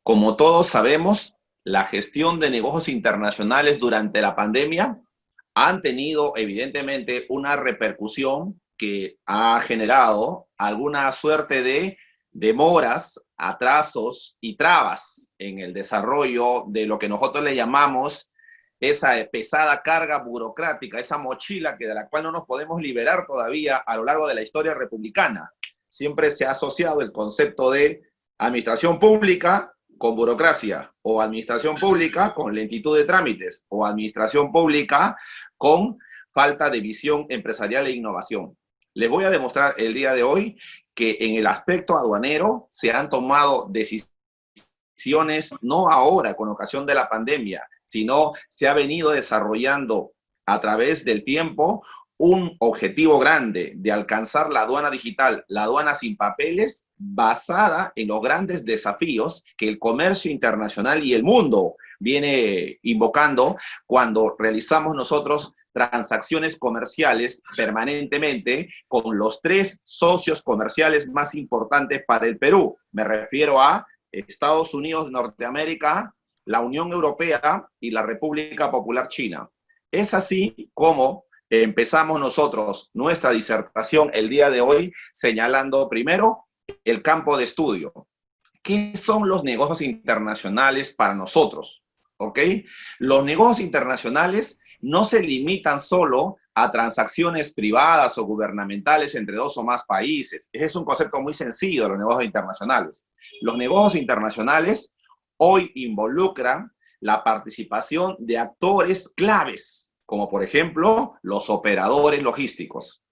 Como todos sabemos, la gestión de negocios internacionales durante la pandemia han tenido evidentemente una repercusión que ha generado alguna suerte de demoras, atrasos y trabas en el desarrollo de lo que nosotros le llamamos esa pesada carga burocrática, esa mochila de la cual no nos podemos liberar todavía a lo largo de la historia republicana. Siempre se ha asociado el concepto de administración pública con burocracia, o administración pública con lentitud de trámites, o administración pública con falta de visión empresarial e innovación. Les voy a demostrar el día de hoy que en el aspecto aduanero se han tomado decisiones, no ahora con ocasión de la pandemia, sino se ha venido desarrollando a través del tiempo un objetivo grande de alcanzar la aduana digital, la aduana sin papeles, basada en los grandes desafíos que el comercio internacional y el mundo viene invocando cuando realizamos nosotros transacciones comerciales permanentemente con los 3 socios comerciales más importantes para el Perú. Me refiero a Estados Unidos de Norteamérica, la Unión Europea y la República Popular China. Es así como empezamos nosotros nuestra disertación el día de hoy señalando primero el campo de estudio. ¿Qué son los negocios internacionales para nosotros? ¿Ok? Los negocios internacionales no se limitan solo a transacciones privadas o gubernamentales entre 2 o más países. Ese es un concepto muy sencillo de los negocios internacionales. Los negocios internacionales hoy involucran la participación de actores claves, como por ejemplo los operadores logísticos.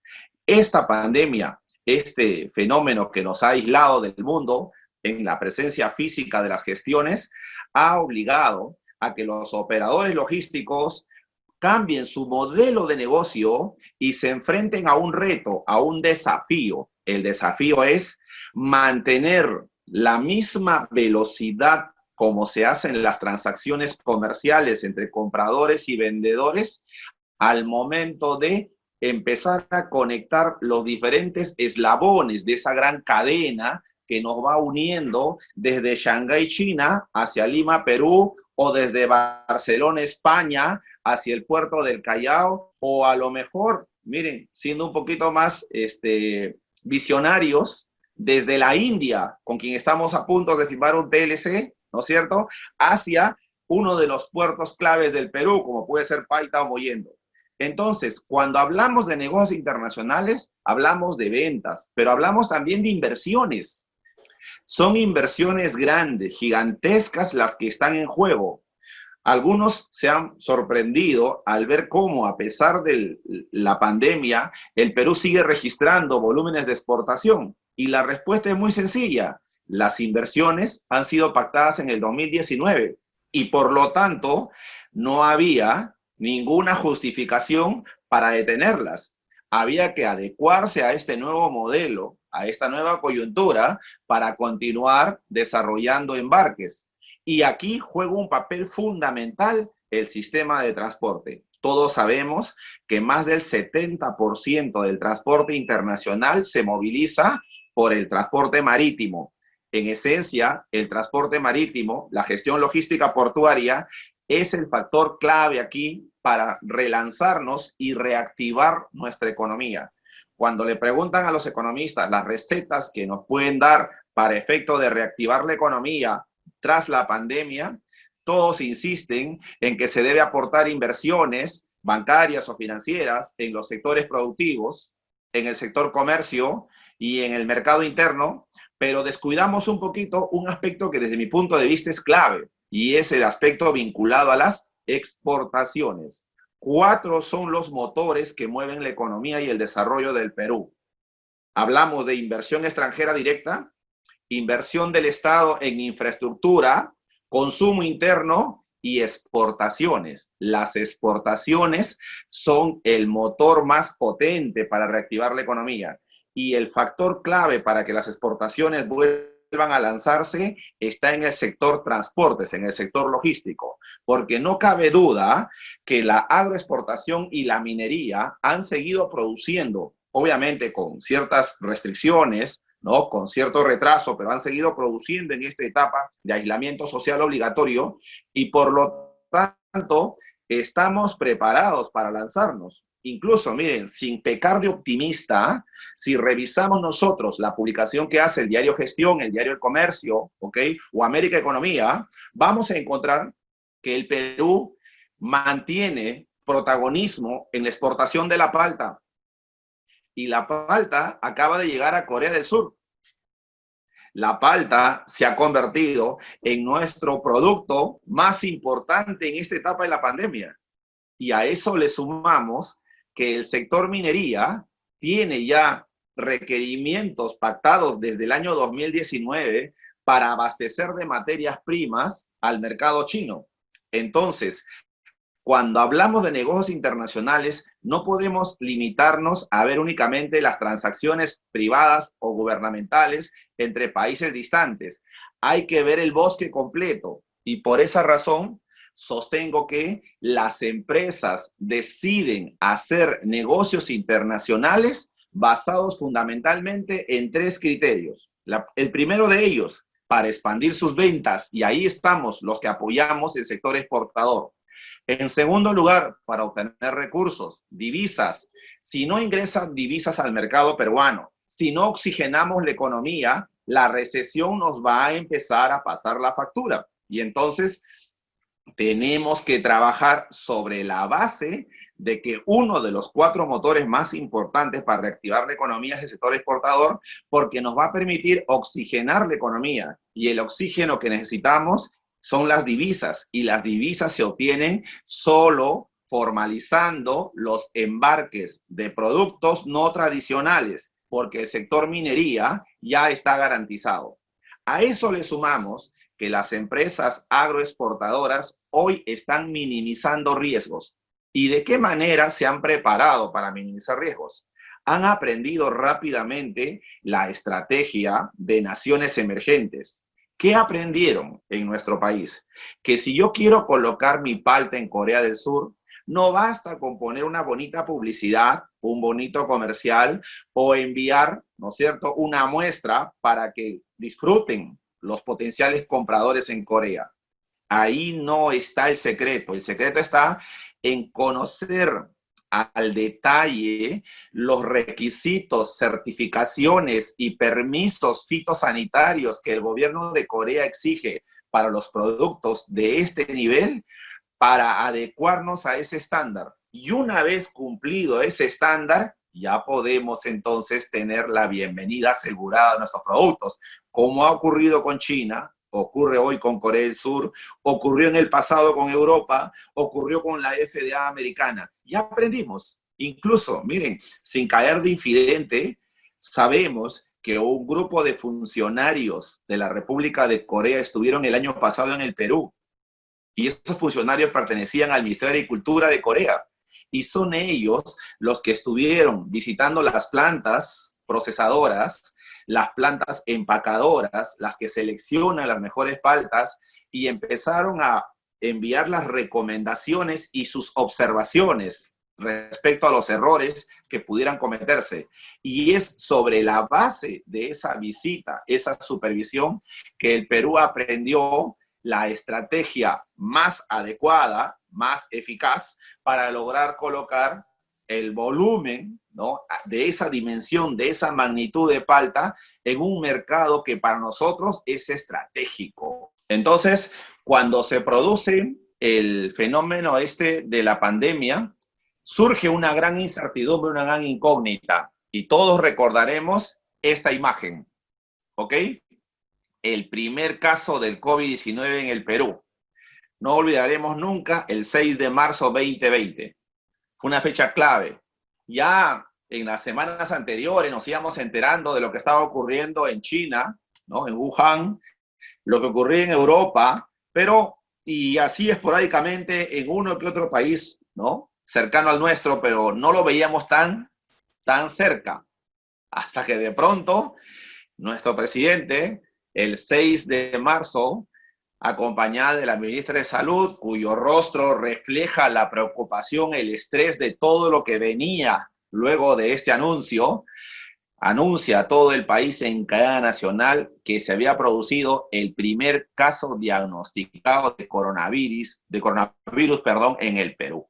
Esta pandemia, este fenómeno que nos ha aislado del mundo en la presencia física de las gestiones, ha obligado a que los operadores logísticos cambien su modelo de negocio y se enfrenten a un reto, a un desafío. El desafío es mantener la misma velocidad como se hacen las transacciones comerciales entre compradores y vendedores al momento de empezar a conectar los diferentes eslabones de esa gran cadena que nos va uniendo desde Shanghái, China, hacia Lima, Perú, o desde Barcelona, España, hacia el puerto del Callao, o a lo mejor, miren, siendo un poquito más visionarios, desde la India, con quien estamos a punto de firmar un TLC, ¿no es cierto?, hacia uno de los puertos claves del Perú, como puede ser Paita o Mollendo. Entonces, cuando hablamos de negocios internacionales, hablamos de ventas, pero hablamos también de inversiones. Son inversiones grandes, gigantescas las que están en juego. Algunos se han sorprendido al ver cómo, a pesar de la pandemia, el Perú sigue registrando volúmenes de exportación. Y la respuesta es muy sencilla. Las inversiones han sido pactadas en el 2019 y por lo tanto no había ninguna justificación para detenerlas. Había que adecuarse a este nuevo modelo, a esta nueva coyuntura, para continuar desarrollando embarques. Y aquí juega un papel fundamental el sistema de transporte. Todos sabemos que más del 70% del transporte internacional se moviliza por el transporte marítimo. En esencia, el transporte marítimo, la gestión logística portuaria, es el factor clave aquí para relanzarnos y reactivar nuestra economía. Cuando le preguntan a los economistas las recetas que nos pueden dar para efecto de reactivar la economía tras la pandemia, todos insisten en que se debe aportar inversiones bancarias o financieras en los sectores productivos, en el sector comercio y en el mercado interno, pero descuidamos un poquito un aspecto que desde mi punto de vista es clave, y es el aspecto vinculado a las exportaciones. 4 son los motores que mueven la economía y el desarrollo del Perú. Hablamos de inversión extranjera directa, inversión del Estado en infraestructura, consumo interno y exportaciones. Las exportaciones son el motor más potente para reactivar la economía. Y el factor clave para que las exportaciones vuelvan a lanzarse está en el sector transportes, en el sector logístico, porque no cabe duda que la agroexportación y la minería han seguido produciendo, obviamente con ciertas restricciones, ¿no? Con cierto retraso, pero han seguido produciendo en esta etapa de aislamiento social obligatorio y por lo tanto estamos preparados para lanzarnos. Incluso, miren, sin pecar de optimista, si revisamos nosotros la publicación que hace el diario Gestión, el diario El Comercio, ¿ok? O América Economía, vamos a encontrar que el Perú mantiene protagonismo en la exportación de la palta. Y la palta acaba de llegar a Corea del Sur. La palta se ha convertido en nuestro producto más importante en esta etapa de la pandemia. Y a eso le sumamos que el sector minería tiene ya requerimientos pactados desde el año 2019 para abastecer de materias primas al mercado chino. Entonces, cuando hablamos de negocios internacionales, no podemos limitarnos a ver únicamente las transacciones privadas o gubernamentales entre países distantes. Hay que ver el bosque completo y por esa razón sostengo que las empresas deciden hacer negocios internacionales basados fundamentalmente en 3 criterios. El primero de ellos, para expandir sus ventas, y ahí estamos los que apoyamos el sector exportador. En segundo lugar, para obtener recursos, divisas. Si no ingresan divisas al mercado peruano, si no oxigenamos la economía, la recesión nos va a empezar a pasar la factura. Y entonces tenemos que trabajar sobre la base de que uno de los 4 motores más importantes para reactivar la economía es el sector exportador, porque nos va a permitir oxigenar la economía. Y el oxígeno que necesitamos son las divisas, y las divisas se obtienen solo formalizando los embarques de productos no tradicionales, porque el sector minería ya está garantizado. A eso le sumamos que las empresas agroexportadoras hoy están minimizando riesgos. ¿Y de qué manera se han preparado para minimizar riesgos? Han aprendido rápidamente la estrategia de naciones emergentes. ¿Qué aprendieron en nuestro país? Que si yo quiero colocar mi palta en Corea del Sur, no basta con poner una bonita publicidad, un bonito comercial o enviar, ¿no es cierto?, una muestra para que disfruten los potenciales compradores en Corea. Ahí no está el secreto. El secreto está en conocer al detalle los requisitos, certificaciones y permisos fitosanitarios que el gobierno de Corea exige para los productos de este nivel para adecuarnos a ese estándar. Y una vez cumplido ese estándar, ya podemos entonces tener la bienvenida asegurada a nuestros productos, como ha ocurrido con China, ocurre hoy con Corea del Sur, ocurrió en el pasado con Europa, ocurrió con la FDA americana. Ya aprendimos. Incluso, miren, sin caer de infidente, sabemos que un grupo de funcionarios de la República de Corea estuvieron el año pasado en el Perú. Y esos funcionarios pertenecían al Ministerio de Agricultura de Corea. Y son ellos los que estuvieron visitando las plantas procesadoras, las plantas empacadoras, las que seleccionan las mejores paltas, y empezaron a enviar las recomendaciones y sus observaciones respecto a los errores que pudieran cometerse. Y es sobre la base de esa visita, esa supervisión, que el Perú aprendió la estrategia más adecuada, más eficaz para lograr colocar el volumen, ¿no?, de esa dimensión, de esa magnitud de palta en un mercado que para nosotros es estratégico. Entonces, cuando se produce el fenómeno de la pandemia, surge una gran incertidumbre, una gran incógnita, y todos recordaremos esta imagen, ¿ok? El primer caso del COVID-19 en el Perú. No olvidaremos nunca el 6 de marzo 2020. Fue una fecha clave. Ya en las semanas anteriores nos íbamos enterando de lo que estaba ocurriendo en China, ¿no?, en Wuhan, lo que ocurría en Europa, pero, y así esporádicamente en uno que otro país, ¿no?, cercano al nuestro, pero no lo veíamos tan cerca. Hasta que de pronto nuestro presidente, el 6 de marzo, acompañada de la ministra de Salud, cuyo rostro refleja la preocupación, el estrés de todo lo que venía luego de este anuncio, anuncia a todo el país en cadena nacional que se había producido el primer caso diagnosticado de coronavirus, en el Perú.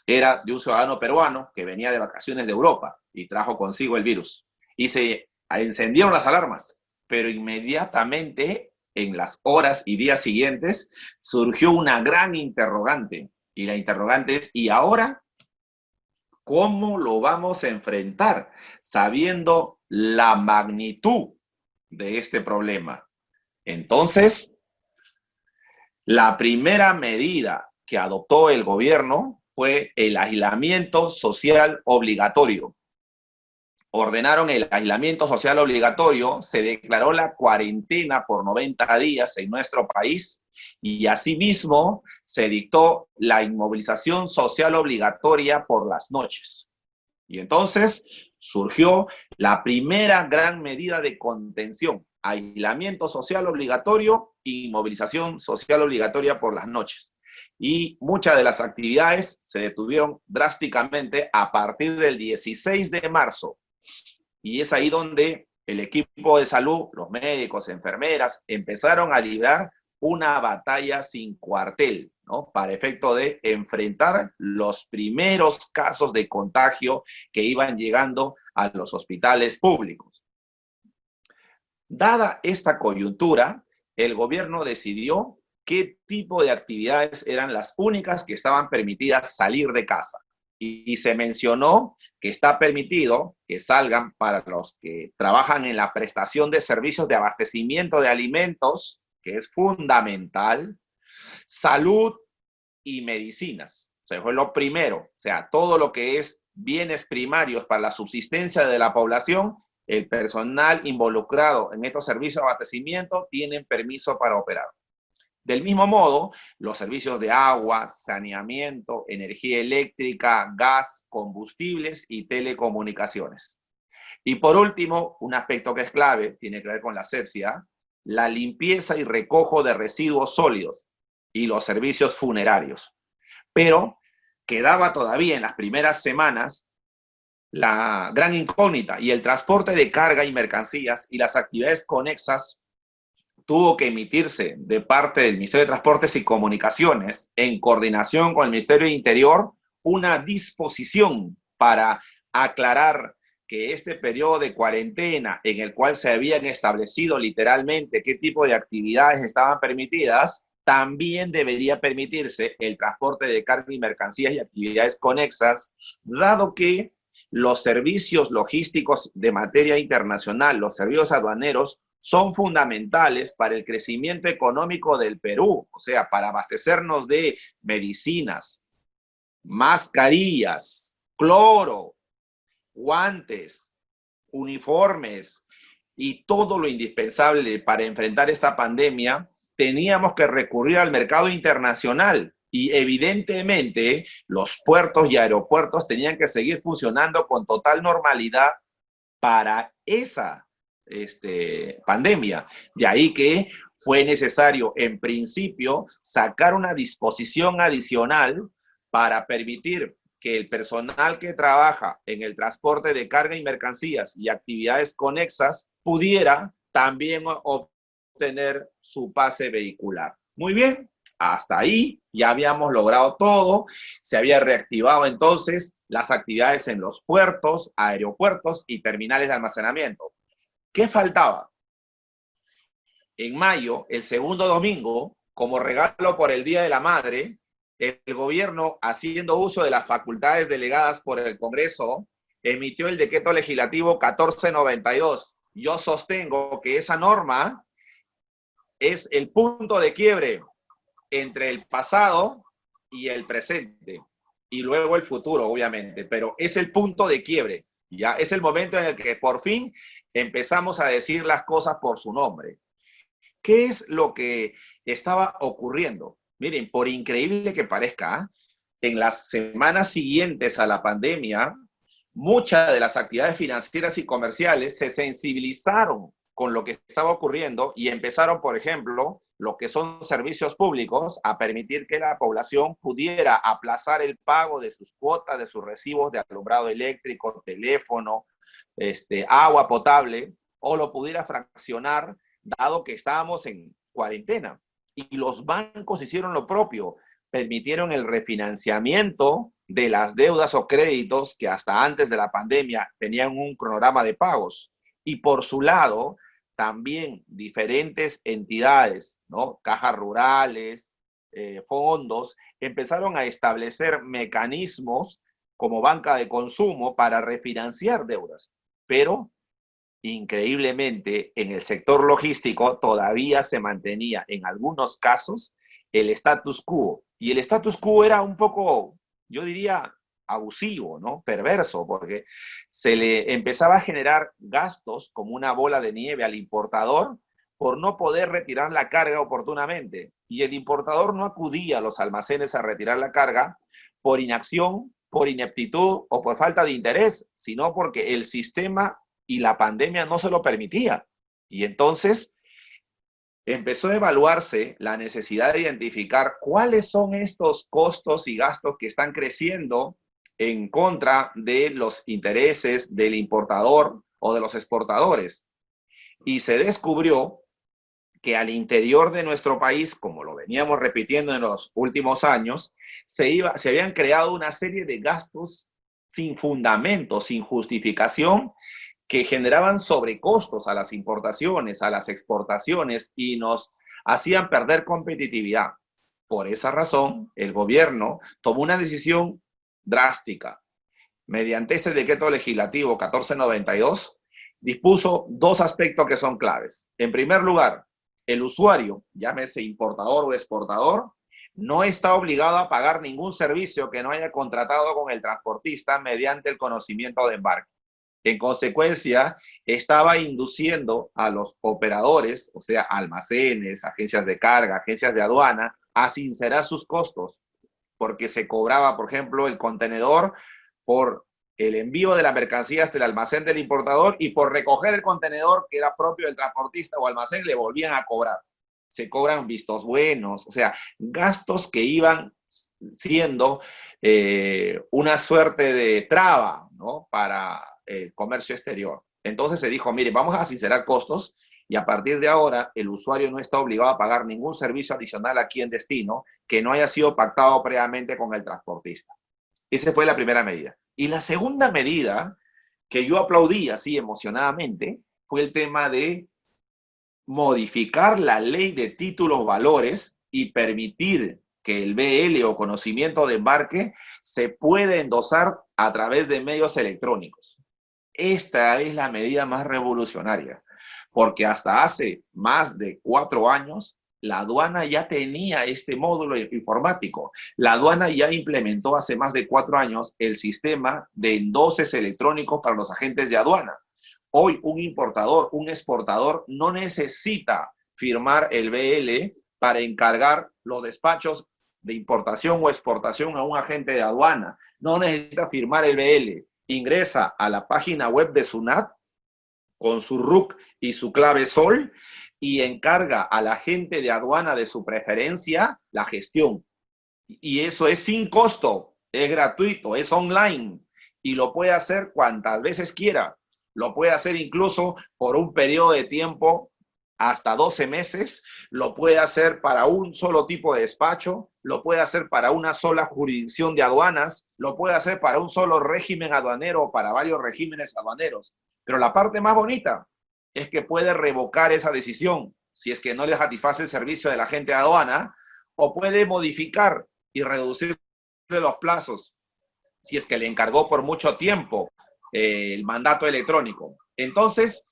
Era de un ciudadano peruano que venía de vacaciones de Europa y trajo consigo el virus. Y se encendieron las alarmas, pero inmediatamente, en las horas y días siguientes, surgió una gran interrogante. Y la interrogante es, ¿y ahora cómo lo vamos a enfrentar sabiendo la magnitud de este problema? Entonces, la primera medida que adoptó el gobierno fue el aislamiento social obligatorio. Ordenaron el aislamiento social obligatorio, se declaró la cuarentena por 90 días en nuestro país y asimismo se dictó la inmovilización social obligatoria por las noches. Y entonces surgió la primera gran medida de contención: aislamiento social obligatorio y movilización social obligatoria por las noches. Y muchas de las actividades se detuvieron drásticamente a partir del 16 de marzo. Y es ahí donde el equipo de salud, los médicos, enfermeras, empezaron a librar una batalla sin cuartel, ¿no? Para efecto de enfrentar los primeros casos de contagio que iban llegando a los hospitales públicos. Dada esta coyuntura, el gobierno decidió qué tipo de actividades eran las únicas que estaban permitidas salir de casa. Y se mencionó que está permitido que salgan para los que trabajan en la prestación de servicios de abastecimiento de alimentos, que es fundamental, salud y medicinas. O sea, fue lo primero. O sea, todo lo que es bienes primarios para la subsistencia de la población, el personal involucrado en estos servicios de abastecimiento tienen permiso para operar. Del mismo modo, los servicios de agua, saneamiento, energía eléctrica, gas, combustibles y telecomunicaciones. Y por último, un aspecto que es clave, tiene que ver con la asepsia, la limpieza y recojo de residuos sólidos y los servicios funerarios. Pero quedaba todavía en las primeras semanas la gran incógnita, y el transporte de carga y mercancías y las actividades conexas tuvo que emitirse de parte del Ministerio de Transportes y Comunicaciones, en coordinación con el Ministerio de Interior, una disposición para aclarar que este periodo de cuarentena, en el cual se habían establecido literalmente qué tipo de actividades estaban permitidas, también debería permitirse el transporte de carga y mercancías y actividades conexas, dado que los servicios logísticos de materia internacional, los servicios aduaneros, son fundamentales para el crecimiento económico del Perú, o sea, para abastecernos de medicinas, mascarillas, cloro, guantes, uniformes y todo lo indispensable para enfrentar esta pandemia. Teníamos que recurrir al mercado internacional y evidentemente los puertos y aeropuertos tenían que seguir funcionando con total normalidad para esa pandemia. De ahí que fue necesario, en principio, sacar una disposición adicional para permitir que el personal que trabaja en el transporte de carga y mercancías y actividades conexas pudiera también obtener su pase vehicular. Muy bien, hasta ahí ya habíamos logrado todo. Se había reactivado entonces las actividades en los puertos, aeropuertos y terminales de almacenamiento. ¿Qué faltaba? En mayo, el segundo domingo, como regalo por el Día de la Madre, el gobierno, haciendo uso de las facultades delegadas por el Congreso, emitió el decreto legislativo 1492. Yo sostengo que esa norma es el punto de quiebre entre el pasado y el presente, y luego el futuro, obviamente, pero es el punto de quiebre. Ya es el momento en el que por fin empezamos a decir las cosas por su nombre. ¿Qué es lo que estaba ocurriendo? Miren, por increíble que parezca, en las semanas siguientes a la pandemia, muchas de las actividades financieras y comerciales se sensibilizaron con lo que estaba ocurriendo y empezaron, por ejemplo, lo que son servicios públicos, a permitir que la población pudiera aplazar el pago de sus cuotas, de sus recibos de alumbrado eléctrico, teléfono, agua potable o lo pudiera fraccionar, dado que estábamos en cuarentena. Y los bancos hicieron lo propio, permitieron el refinanciamiento de las deudas o créditos que hasta antes de la pandemia tenían un cronograma de pagos. Y por su lado, también diferentes entidades, ¿no? Cajas rurales, fondos, empezaron a establecer mecanismos como banca de consumo para refinanciar deudas. Pero increíblemente, en el sector logístico todavía se mantenía en algunos casos el status quo. Y el status quo era un poco, yo diría, abusivo, ¿no? Perverso, porque se le empezaba a generar gastos como una bola de nieve al importador por no poder retirar la carga oportunamente. Y el importador no acudía a los almacenes a retirar la carga por inacción, por ineptitud o por falta de interés, sino porque el sistema y la pandemia no se lo permitía. Y entonces empezó a evaluarse la necesidad de identificar cuáles son estos costos y gastos que están creciendo en contra de los intereses del importador o de los exportadores. Y se descubrió que al interior de nuestro país, como lo veníamos repitiendo en los últimos años, se habían creado una serie de gastos sin fundamento, sin justificación, que generaban sobrecostos a las importaciones, a las exportaciones y nos hacían perder competitividad. Por esa razón, el gobierno tomó una decisión drástica. Mediante este decreto legislativo 1492, dispuso dos aspectos que son claves. En primer lugar, el usuario, llámese importador o exportador, no está obligado a pagar ningún servicio que no haya contratado con el transportista mediante el conocimiento de embarque. En consecuencia, estaba induciendo a los operadores, o sea, almacenes, agencias de carga, agencias de aduana, a sincerar sus costos, porque se cobraba, por ejemplo, el contenedor por el envío de la mercancía hasta el almacén del importador y por recoger el contenedor que era propio del transportista o almacén, le volvían a cobrar. Se cobran vistos buenos, o sea, gastos que iban siendo una suerte de traba, ¿no? Para el comercio exterior. Entonces se dijo, mire, vamos a sincerar costos y a partir de ahora el usuario no está obligado a pagar ningún servicio adicional aquí en destino que no haya sido pactado previamente con el transportista. Esa fue la primera medida. Y la segunda medida, que yo aplaudí así emocionadamente, fue el tema de modificar la ley de títulos valores y permitir que el BL o conocimiento de embarque se pueda endosar a través de medios electrónicos. Esta es la medida más revolucionaria, porque hasta hace más de 4 años la aduana ya tenía este módulo informático. La aduana ya implementó hace más de 4 años el sistema de endoses electrónicos para los agentes de aduana. Hoy un importador, un exportador no necesita firmar el BL para encargar los despachos de importación o exportación a un agente de aduana. No necesita firmar el BL. Ingresa a la página web de SUNAT con su RUC y su clave SOL y encarga al agente de aduana de su preferencia la gestión. Y eso es sin costo, es gratuito, es online y lo puede hacer cuantas veces quiera. Lo puede hacer incluso por un periodo de tiempo hasta 12 meses, lo puede hacer para un solo tipo de despacho, lo puede hacer para una sola jurisdicción de aduanas, lo puede hacer para un solo régimen aduanero o para varios regímenes aduaneros. Pero la parte más bonita es que puede revocar esa decisión si es que no le satisface el servicio del agente de aduana, o puede modificar y reducir los plazos si es que le encargó por mucho tiempo el mandato electrónico. Entonces,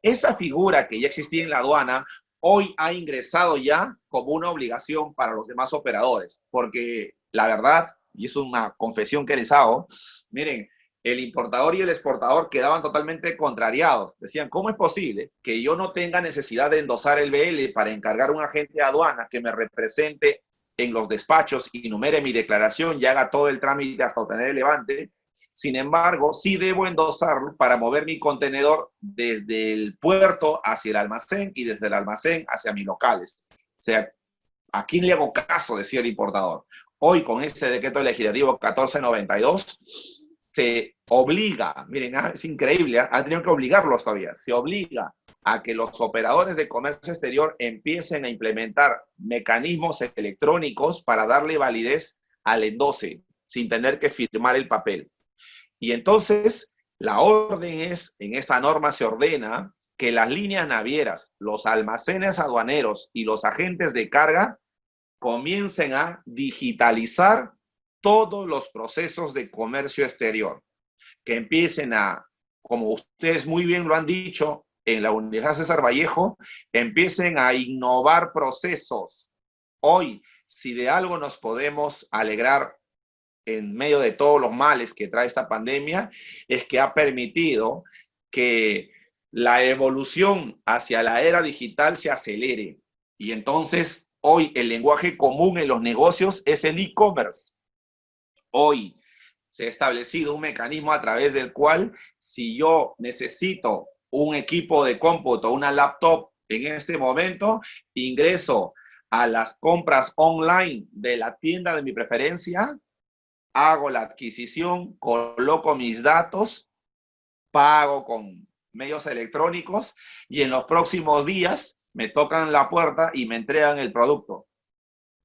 esa figura que ya existía en la aduana, hoy ha ingresado ya como una obligación para los demás operadores, porque la verdad, y es una confesión que les hago, miren, el importador y el exportador quedaban totalmente contrariados. Decían, ¿cómo es posible que yo no tenga necesidad de endosar el BL para encargar a un agente de aduana que me represente en los despachos y numere mi declaración y haga todo el trámite hasta obtener el levante? Sin embargo, sí debo endosarlo para mover mi contenedor desde el puerto hacia el almacén y desde el almacén hacia mis locales. O sea, ¿a quién le hago caso?, decía el importador. Hoy, con este decreto legislativo 1492, se obliga, miren, es increíble, han tenido que obligarlos todavía, se obliga a que los operadores de comercio exterior empiecen a implementar mecanismos electrónicos para darle validez al endose, sin tener que firmar el papel. Y entonces, la orden es, en esta norma se ordena que las líneas navieras, los almacenes aduaneros y los agentes de carga comiencen a digitalizar todos los procesos de comercio exterior, que empiecen a, como ustedes muy bien lo han dicho en la Universidad César Vallejo, empiecen a innovar procesos. Hoy, si de algo nos podemos alegrar en medio de todos los males que trae esta pandemia, es que ha permitido que la evolución hacia la era digital se acelere. Y entonces, hoy el lenguaje común en los negocios es el e-commerce. Hoy se ha establecido un mecanismo a través del cual, si yo necesito un equipo de cómputo, una laptop, en este momento, ingreso a las compras online de la tienda de mi preferencia, hago la adquisición, coloco mis datos, pago con medios electrónicos y en los próximos días me tocan la puerta y me entregan el producto.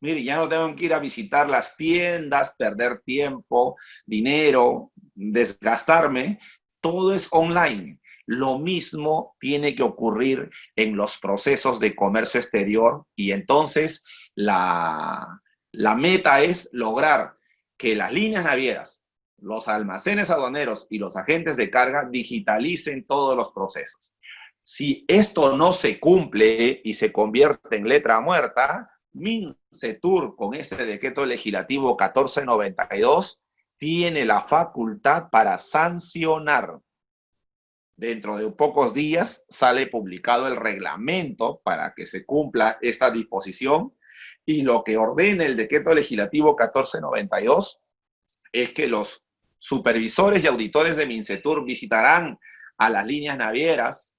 Mire, ya no tengo que ir a visitar las tiendas, perder tiempo, dinero, desgastarme. Todo es online. Lo mismo tiene que ocurrir en los procesos de comercio exterior y entonces la meta es lograr que las líneas navieras, los almacenes aduaneros y los agentes de carga digitalicen todos los procesos. Si esto no se cumple y se convierte en letra muerta, MINCETUR, con este decreto legislativo 1492, tiene la facultad para sancionar. Dentro de pocos días sale publicado el reglamento para que se cumpla esta disposición y lo que ordena el decreto legislativo 1492 es que los supervisores y auditores de MINCETUR visitarán a las líneas navieras,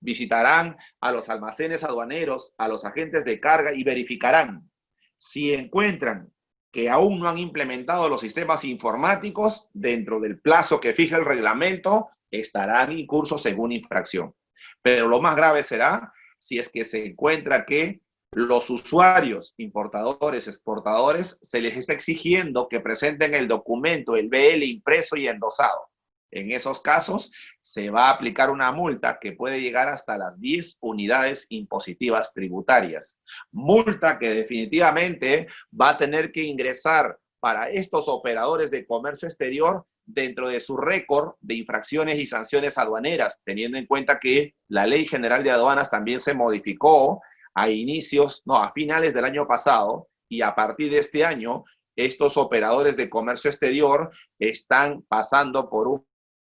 visitarán a los almacenes aduaneros, a los agentes de carga y verificarán si encuentran que aún no han implementado los sistemas informáticos dentro del plazo que fija el reglamento, estarán incursos en una infracción. Pero lo más grave será si es que se encuentra que los usuarios, importadores, exportadores, se les está exigiendo que presenten el documento, el BL impreso y endosado. En esos casos, se va a aplicar una multa que puede llegar hasta las 10 unidades impositivas tributarias. Multa que definitivamente va a tener que ingresar para estos operadores de comercio exterior dentro de su récord de infracciones y sanciones aduaneras, teniendo en cuenta que la Ley General de Aduanas también se modificó a finales del año pasado, y a partir de este año, estos operadores de comercio exterior están pasando por un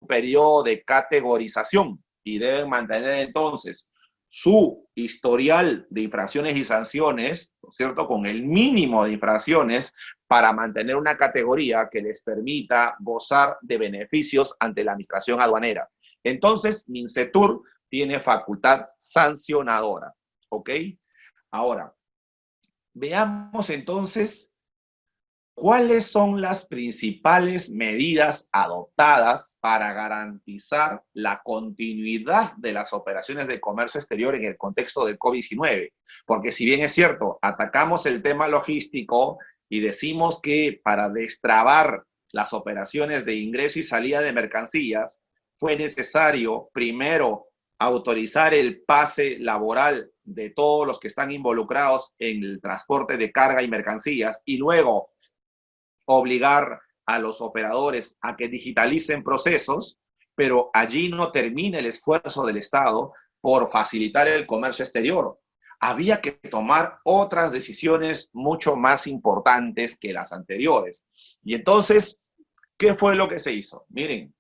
periodo de categorización y deben mantener entonces su historial de infracciones y sanciones, ¿no es cierto?, con el mínimo de infracciones para mantener una categoría que les permita gozar de beneficios ante la administración aduanera. Entonces, MINCETUR tiene facultad sancionadora, ¿ok? Ahora, veamos entonces ¿cuáles son las principales medidas adoptadas para garantizar la continuidad de las operaciones de comercio exterior en el contexto del COVID-19? Porque si bien es cierto, atacamos el tema logístico y decimos que para destrabar las operaciones de ingreso y salida de mercancías fue necesario primero autorizar el pase laboral de todos los que están involucrados en el transporte de carga y mercancías y luego obligar a los operadores a que digitalicen procesos, pero allí no termina el esfuerzo del Estado por facilitar el comercio exterior. Había que tomar otras decisiones mucho más importantes que las anteriores. Y entonces, ¿qué fue lo que se hizo? Miren,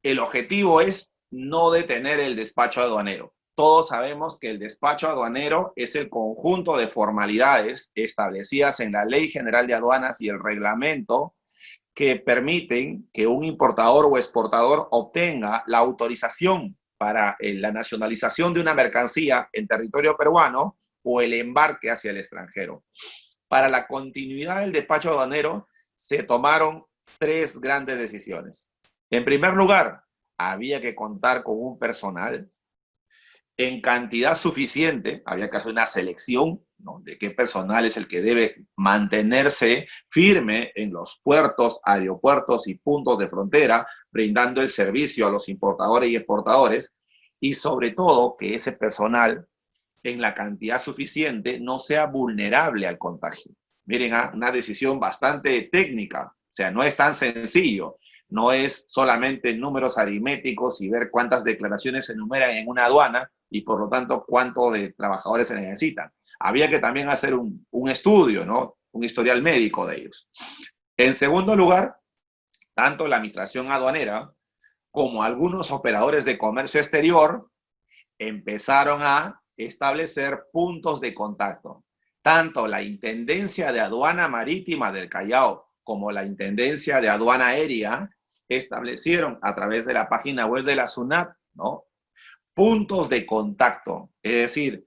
el objetivo es no detener el despacho aduanero. Todos sabemos que el despacho aduanero es el conjunto de formalidades establecidas en la Ley General de Aduanas y el reglamento que permiten que un importador o exportador obtenga la autorización para la nacionalización de una mercancía en territorio peruano o el embarque hacia el extranjero. Para la continuidad del despacho aduanero se tomaron tres grandes decisiones. En primer lugar, había que contar con un personal en cantidad suficiente, había que hacer una selección, ¿no?, de qué personal es el que debe mantenerse firme en los puertos, aeropuertos y puntos de frontera, brindando el servicio a los importadores y exportadores, y sobre todo que ese personal en la cantidad suficiente no sea vulnerable al contagio. Miren, una decisión bastante técnica, o sea, no es tan sencillo, no es solamente números aritméticos y ver cuántas declaraciones se enumeran en una aduana y por lo tanto cuántos de trabajadores se necesitan. Había que también hacer un estudio, ¿no?, un historial médico de ellos. En segundo lugar, tanto la administración aduanera como algunos operadores de comercio exterior empezaron a establecer puntos de contacto. Tanto la Intendencia de Aduana Marítima del Callao como la Intendencia de Aduana Aérea establecieron a través de la página web de la SUNAT, ¿no?, puntos de contacto, es decir,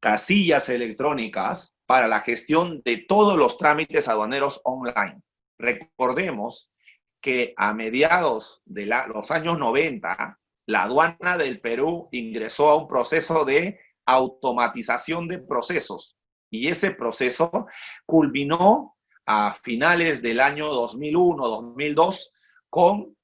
casillas electrónicas para la gestión de todos los trámites aduaneros online. Recordemos que a mediados de los años 90, la aduana del Perú ingresó a un proceso de automatización de procesos y ese proceso culminó a finales del año 2001-2002 con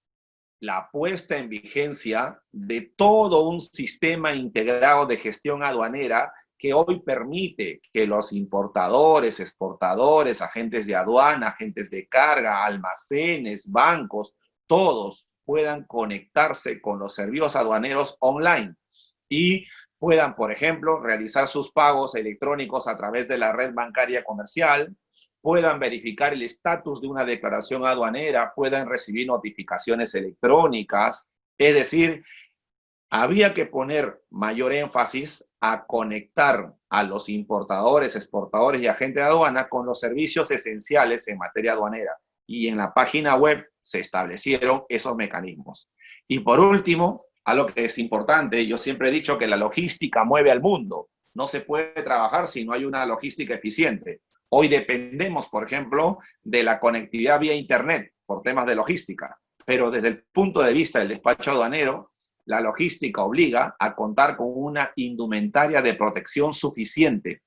la puesta en vigencia de todo un sistema integrado de gestión aduanera que hoy permite que los importadores, exportadores, agentes de aduana, agentes de carga, almacenes, bancos, todos puedan conectarse con los servicios aduaneros online y puedan, por ejemplo, realizar sus pagos electrónicos a través de la red bancaria comercial, puedan verificar el estatus de una declaración aduanera, puedan recibir notificaciones electrónicas. Es decir, había que poner mayor énfasis a conectar a los importadores, exportadores y agentes de aduana con los servicios esenciales en materia aduanera. Y en la página web se establecieron esos mecanismos. Y por último, algo que es importante, yo siempre he dicho que la logística mueve al mundo. No se puede trabajar si no hay una logística eficiente. Hoy dependemos, por ejemplo, de la conectividad vía Internet por temas de logística. Pero desde el punto de vista del despacho aduanero, la logística obliga a contar con una indumentaria de protección suficiente.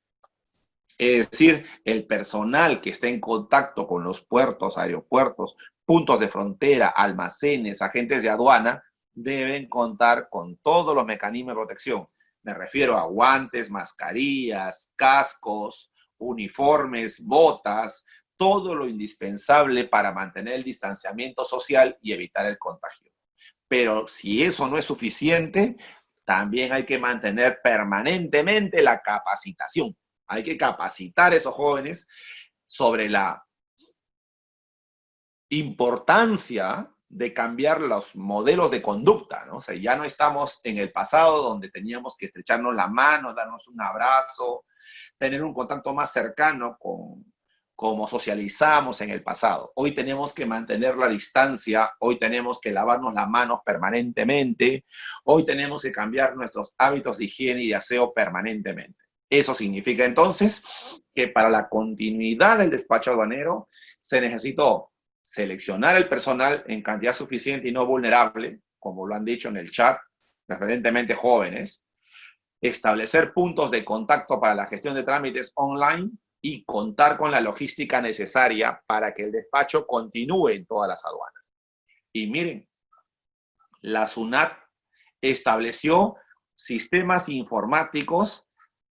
Es decir, el personal que esté en contacto con los puertos, aeropuertos, puntos de frontera, almacenes, agentes de aduana, deben contar con todos los mecanismos de protección. Me refiero a guantes, mascarillas, cascos, uniformes, botas, todo lo indispensable para mantener el distanciamiento social y evitar el contagio. Pero si eso no es suficiente, también hay que mantener permanentemente la capacitación. Hay que capacitar a esos jóvenes sobre la importancia de cambiar los modelos de conducta, ¿no? O sea, ya no estamos en el pasado donde teníamos que estrecharnos la mano, darnos un abrazo, tener un contacto más cercano con como socializamos en el pasado. Hoy tenemos que mantener la distancia, hoy tenemos que lavarnos las manos permanentemente, hoy tenemos que cambiar nuestros hábitos de higiene y de aseo permanentemente. Eso significa entonces que para la continuidad del despacho aduanero se necesitó seleccionar el personal en cantidad suficiente y no vulnerable, como lo han dicho en el chat, preferentemente jóvenes, establecer puntos de contacto para la gestión de trámites online y contar con la logística necesaria para que el despacho continúe en todas las aduanas. Y miren, la SUNAT estableció sistemas informáticos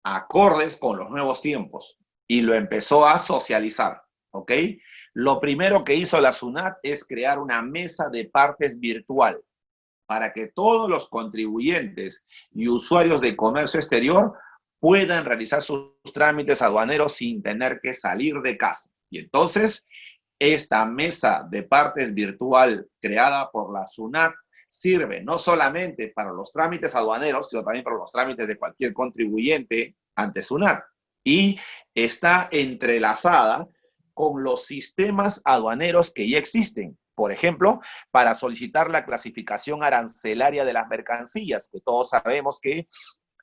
acordes con los nuevos tiempos y lo empezó a socializar, ¿ok? Lo primero que hizo la SUNAT es crear una mesa de partes virtual para que todos los contribuyentes y usuarios de comercio exterior puedan realizar sus trámites aduaneros sin tener que salir de casa. Y entonces, esta mesa de partes virtual creada por la SUNAT sirve no solamente para los trámites aduaneros, sino también para los trámites de cualquier contribuyente ante SUNAT. Y está entrelazada con los sistemas aduaneros que ya existen. Por ejemplo, para solicitar la clasificación arancelaria de las mercancías, que todos sabemos que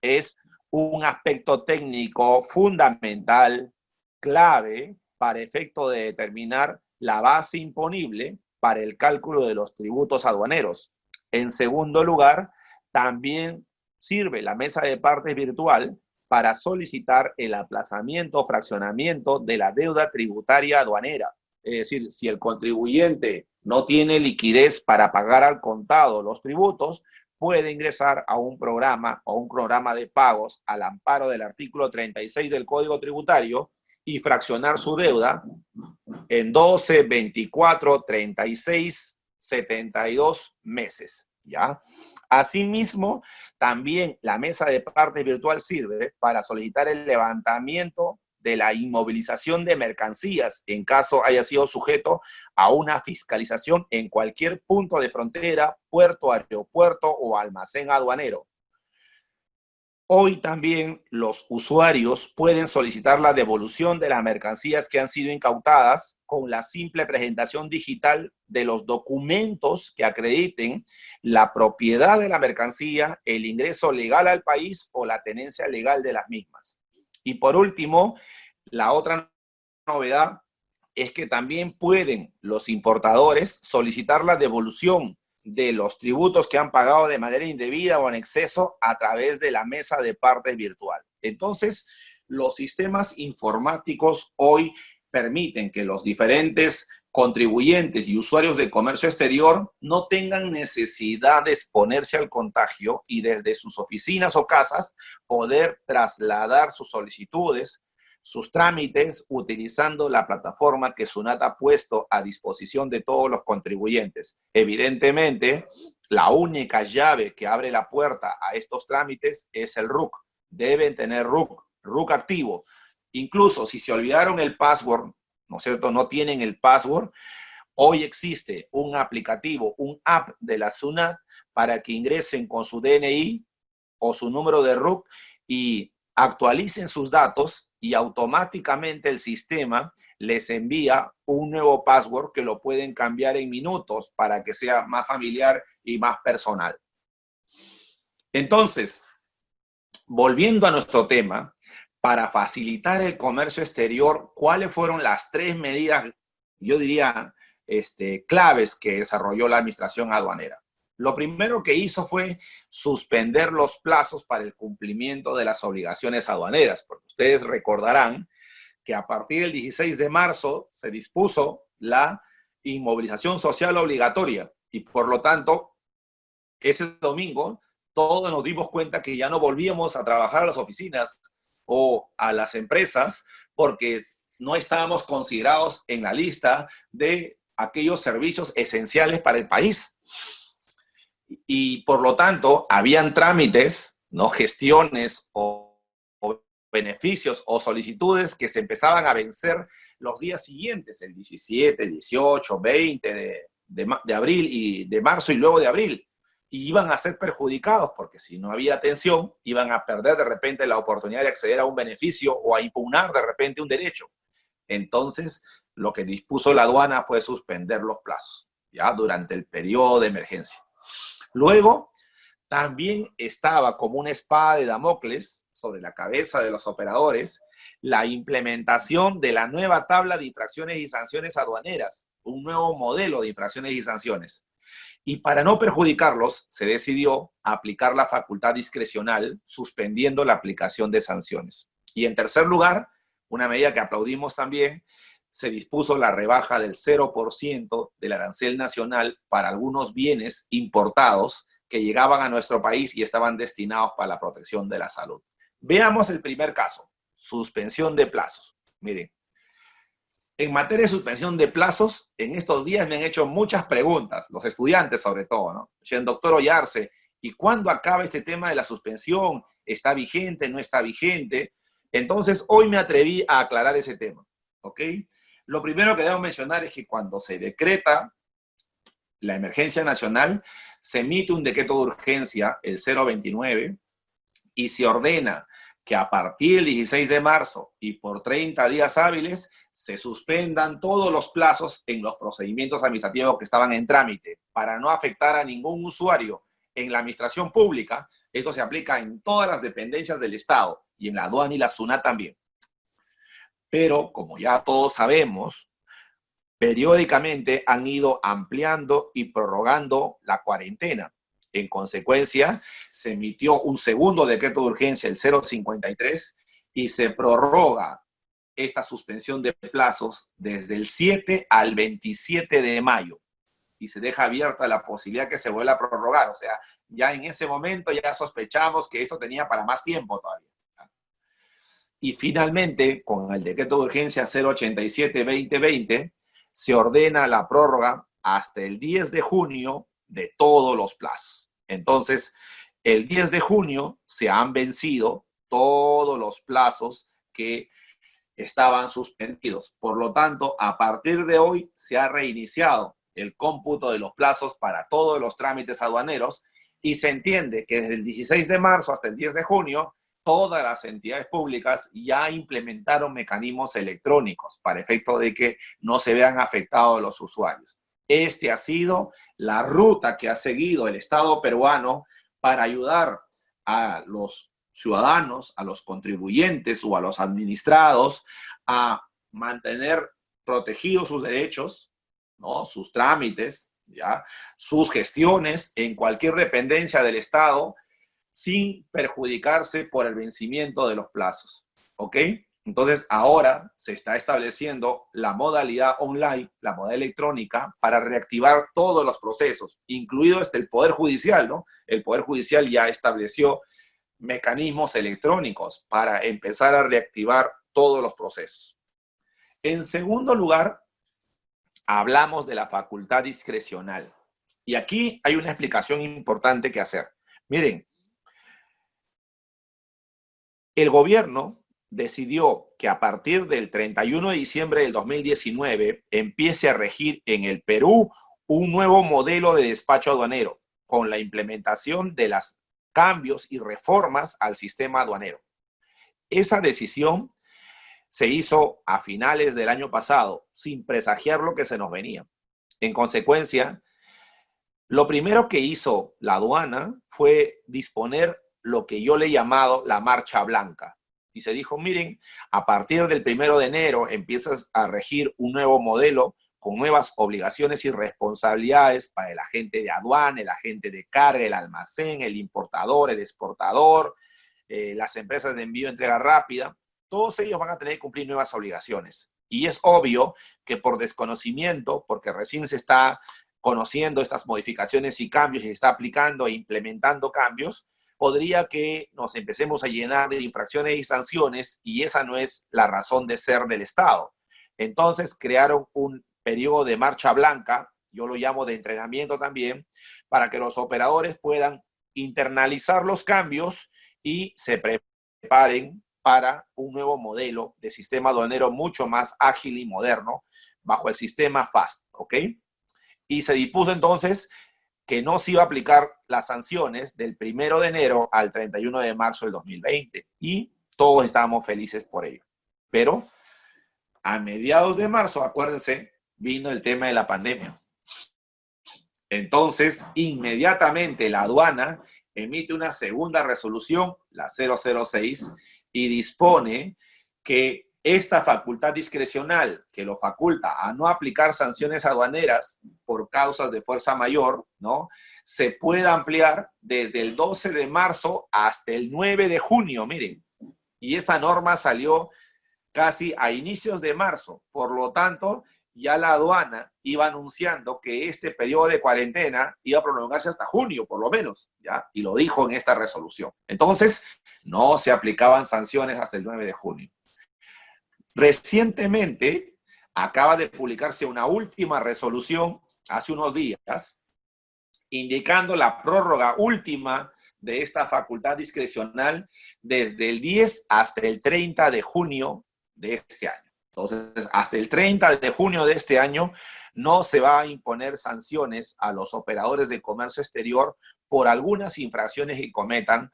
es un aspecto técnico fundamental, clave, para efecto de determinar la base imponible para el cálculo de los tributos aduaneros. En segundo lugar, también sirve la mesa de partes virtual para solicitar el aplazamiento o fraccionamiento de la deuda tributaria aduanera. Es decir, si el contribuyente no tiene liquidez para pagar al contado los tributos, puede ingresar a un programa o un programa de pagos al amparo del artículo 36 del Código Tributario y fraccionar su deuda en 12, 24, 36, 72 meses, ¿ya? Asimismo, también la mesa de partes virtual sirve para solicitar el levantamiento de la inmovilización de mercancías en caso haya sido sujeto a una fiscalización en cualquier punto de frontera, puerto, aeropuerto o almacén aduanero. Hoy también los usuarios pueden solicitar la devolución de las mercancías que han sido incautadas con la simple presentación digital de los documentos que acrediten la propiedad de la mercancía, el ingreso legal al país o la tenencia legal de las mismas. Y por último, la otra novedad es que también pueden los importadores solicitar la devolución de los tributos que han pagado de manera indebida o en exceso a través de la mesa de partes virtual. Entonces, los sistemas informáticos hoy permiten que los diferentes contribuyentes y usuarios de comercio exterior no tengan necesidad de exponerse al contagio y desde sus oficinas o casas poder trasladar sus solicitudes, sus trámites, utilizando la plataforma que SUNAT ha puesto a disposición de todos los contribuyentes. Evidentemente, la única llave que abre la puerta a estos trámites es el RUC. Deben tener RUC activo. Incluso si se olvidaron el password, ¿no es cierto? No tienen el password. Hoy existe un aplicativo, un app de la SUNAT para que ingresen con su DNI o su número de RUC y actualicen sus datos y automáticamente el sistema les envía un nuevo password que lo pueden cambiar en minutos para que sea más familiar y más personal. Entonces, volviendo a nuestro tema, para facilitar el comercio exterior, ¿cuáles fueron las 3 medidas, yo diría, claves que desarrolló la administración aduanera? Lo primero que hizo fue suspender los plazos para el cumplimiento de las obligaciones aduaneras, porque ustedes recordarán que a partir del 16 de marzo se dispuso la inmovilización social obligatoria y por lo tanto, ese domingo todos nos dimos cuenta que ya no volvíamos a trabajar a las oficinas o a las empresas porque no estábamos considerados en la lista de aquellos servicios esenciales para el país. Y por lo tanto, habían trámites, ¿no? Gestiones o beneficios o solicitudes que se empezaban a vencer los días siguientes, el 17, 18, 20 de abril y de marzo y luego de abril. Y iban a ser perjudicados porque si no había atención, iban a perder de repente la oportunidad de acceder a un beneficio o a impugnar de repente un derecho. Entonces, lo que dispuso la aduana fue suspender los plazos, ¿ya? Durante el periodo de emergencia. Luego, también estaba como una espada de Damocles sobre la cabeza de los operadores la implementación de la nueva tabla de infracciones y sanciones aduaneras, un nuevo modelo de infracciones y sanciones. Y para no perjudicarlos, se decidió aplicar la facultad discrecional, suspendiendo la aplicación de sanciones. Y en tercer lugar, una medida que aplaudimos también, se dispuso la rebaja del 0% del arancel nacional para algunos bienes importados que llegaban a nuestro país y estaban destinados para la protección de la salud. Veamos el primer caso, suspensión de plazos. Miren, en materia de suspensión de plazos, en estos días me han hecho muchas preguntas, los estudiantes sobre todo, ¿no? Dicen, doctor Ollarse, ¿y cuándo acaba este tema de la suspensión? ¿Está vigente? ¿No está vigente? Entonces, hoy me atreví a aclarar ese tema, ¿ok? Lo primero que debo mencionar es que cuando se decreta la emergencia nacional, se emite un decreto de urgencia, el 029, y se ordena que a partir del 16 de marzo y por 30 días hábiles se suspendan todos los plazos en los procedimientos administrativos que estaban en trámite para no afectar a ningún usuario en la administración pública. Esto se aplica en todas las dependencias del Estado y en la aduana y la SUNAT también. Pero, como ya todos sabemos, periódicamente han ido ampliando y prorrogando la cuarentena. En consecuencia, se emitió un segundo decreto de urgencia, el 053, y se prorroga esta suspensión de plazos desde el 7 al 27 de mayo. Y se deja abierta la posibilidad que se vuelva a prorrogar. O sea, ya en ese momento ya sospechamos que esto tenía para más tiempo todavía. Y finalmente, con el decreto de urgencia 087-2020, se ordena la prórroga hasta el 10 de junio de todos los plazos. Entonces, el 10 de junio se han vencido todos los plazos que estaban suspendidos. Por lo tanto, a partir de hoy se ha reiniciado el cómputo de los plazos para todos los trámites aduaneros y se entiende que desde el 16 de marzo hasta el 10 de junio todas las entidades públicas ya implementaron mecanismos electrónicos para efecto de que no se vean afectados los usuarios. Este ha sido la ruta que ha seguido el Estado peruano para ayudar a los ciudadanos, a los contribuyentes o a los administrados a mantener protegidos sus derechos, ¿no? Sus trámites, ¿ya? Sus gestiones en cualquier dependencia del Estado sin perjudicarse por el vencimiento de los plazos, ¿ok? Entonces, ahora se está estableciendo la modalidad online, la modalidad electrónica, para reactivar todos los procesos, incluido el Poder Judicial, ¿no? El Poder Judicial ya estableció mecanismos electrónicos para empezar a reactivar todos los procesos. En segundo lugar, hablamos de la facultad discrecional. Y aquí hay una explicación importante que hacer. Miren, el gobierno decidió que a partir del 31 de diciembre del 2019 empiece a regir en el Perú un nuevo modelo de despacho aduanero con la implementación de los cambios y reformas al sistema aduanero. Esa decisión se hizo a finales del año pasado, sin presagiar lo que se nos venía. En consecuencia, lo primero que hizo la aduana fue disponer lo que yo le he llamado la marcha blanca. Y se dijo, miren, a partir del 1 de enero empiezas a regir un nuevo modelo con nuevas obligaciones y responsabilidades para el agente de aduana, el agente de carga, el almacén, el importador, el exportador, las empresas de envío y entrega rápida. Todos ellos van a tener que cumplir nuevas obligaciones. Y es obvio que por desconocimiento, porque recién se está conociendo estas modificaciones y cambios y se está aplicando e implementando cambios, podría que nos empecemos a llenar de infracciones y sanciones y esa no es la razón de ser del Estado. Entonces crearon un periodo de marcha blanca, yo lo llamo de entrenamiento también, para que los operadores puedan internalizar los cambios y se preparen para un nuevo modelo de sistema aduanero mucho más ágil y moderno bajo el sistema FAST, ¿ok? Y se dispuso entonces que no se iba a aplicar las sanciones del 1 de enero al 31 de marzo del 2020 y todos estábamos felices por ello. Pero a mediados de marzo, acuérdense, vino el tema de la pandemia. Entonces, inmediatamente la aduana emite una segunda resolución, la 006, y dispone que esta facultad discrecional que lo faculta a no aplicar sanciones aduaneras por causas de fuerza mayor, ¿no? Se pueda ampliar desde el 12 de marzo hasta el 9 de junio, miren. Y esta norma salió casi a inicios de marzo. Por lo tanto, ya la aduana iba anunciando que este periodo de cuarentena iba a prolongarse hasta junio, por lo menos, ¿ya? Y lo dijo en esta resolución. Entonces, no se aplicaban sanciones hasta el 9 de junio. Recientemente, acaba de publicarse una última resolución, hace unos días, indicando la prórroga última de esta facultad discrecional desde el 10 hasta el 30 de junio de este año. Entonces, hasta el 30 de junio de este año no se va a imponer sanciones a los operadores de comercio exterior por algunas infracciones que cometan,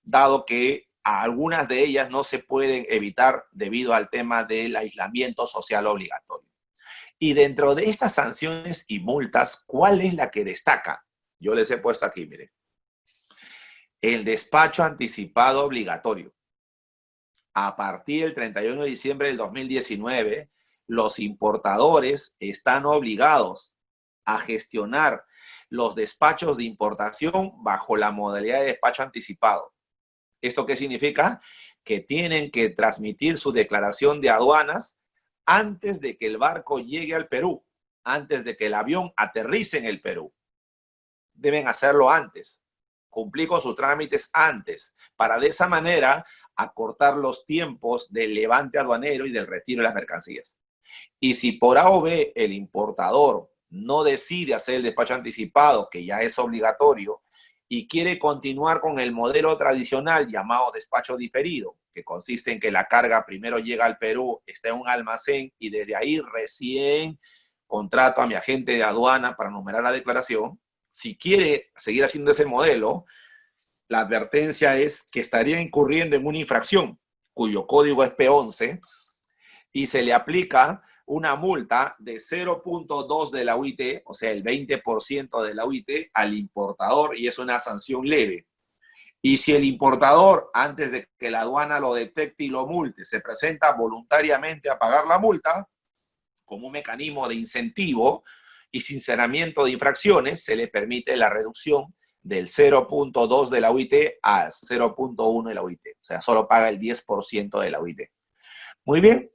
dado que algunas de ellas no se pueden evitar debido al tema del aislamiento social obligatorio. Y dentro de estas sanciones y multas, ¿cuál es la que destaca? Yo les he puesto aquí, miren. El despacho anticipado obligatorio. A partir del 31 de diciembre del 2019, los importadores están obligados a gestionar los despachos de importación bajo la modalidad de despacho anticipado. ¿Esto qué significa? Que tienen que transmitir su declaración de aduanas antes de que el barco llegue al Perú, antes de que el avión aterrice en el Perú. Deben hacerlo antes, cumplir con sus trámites antes, para de esa manera acortar los tiempos del levante aduanero y del retiro de las mercancías. Y si por A o B el importador no decide hacer el despacho anticipado, que ya es obligatorio, y quiere continuar con el modelo tradicional llamado despacho diferido, que consiste en que la carga primero llega al Perú, está en un almacén y desde ahí recién contrato a mi agente de aduana para numerar la declaración. Si quiere seguir haciendo ese modelo, la advertencia es que estaría incurriendo en una infracción cuyo código es P11 y se le aplica una multa de 0.2 de la UIT, o sea, el 20% de la UIT al importador, y es una sanción leve. Y si el importador, antes de que la aduana lo detecte y lo multe, se presenta voluntariamente a pagar la multa, como un mecanismo de incentivo y sinceramiento de infracciones, se le permite la reducción del 0.2 de la UIT a 0.1 de la UIT. O sea, solo paga el 10% de la UIT. Muy bien.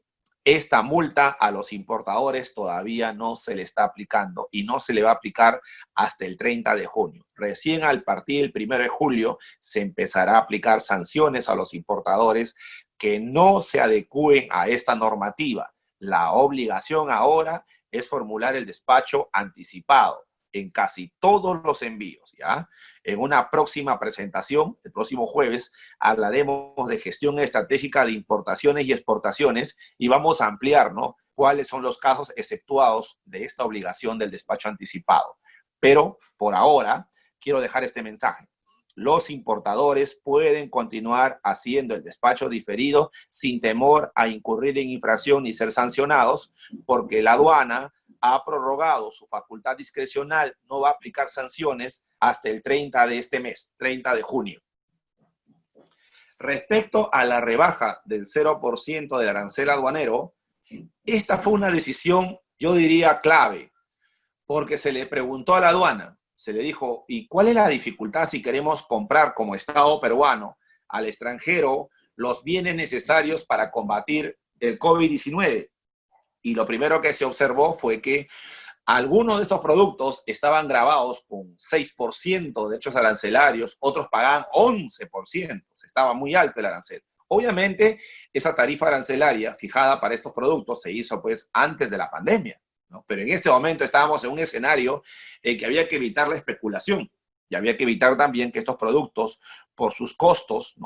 Esta multa a los importadores todavía no se le está aplicando y no se le va a aplicar hasta el 30 de junio. Recién al partir del 1 de julio se empezará a aplicar sanciones a los importadores que no se adecúen a esta normativa. La obligación ahora es formular el despacho anticipado en casi todos los envíos, ¿ya? En una próxima presentación, el próximo jueves, hablaremos de gestión estratégica de importaciones y exportaciones y vamos a ampliar, ¿no?, cuáles son los casos exceptuados de esta obligación del despacho anticipado. Pero, por ahora, quiero dejar este mensaje. Los importadores pueden continuar haciendo el despacho diferido sin temor a incurrir en infracción ni ser sancionados, porque la aduana ha prorrogado su facultad discrecional, no va a aplicar sanciones hasta el 30 de este mes, 30 de junio. Respecto a la rebaja del 0% del arancel aduanero, esta fue una decisión, yo diría, clave, porque se le preguntó a la aduana, se le dijo, ¿y cuál es la dificultad si queremos comprar como Estado peruano al extranjero los bienes necesarios para combatir el COVID-19? Y lo primero que se observó fue que algunos de estos productos estaban grabados con 6% de hechos arancelarios, otros pagaban 11%, estaba muy alto el arancel. Obviamente, esa tarifa arancelaria fijada para estos productos se hizo pues antes de la pandemia, ¿no? Pero en este momento estábamos en un escenario en que había que evitar la especulación y había que evitar también que estos productos, por sus costos,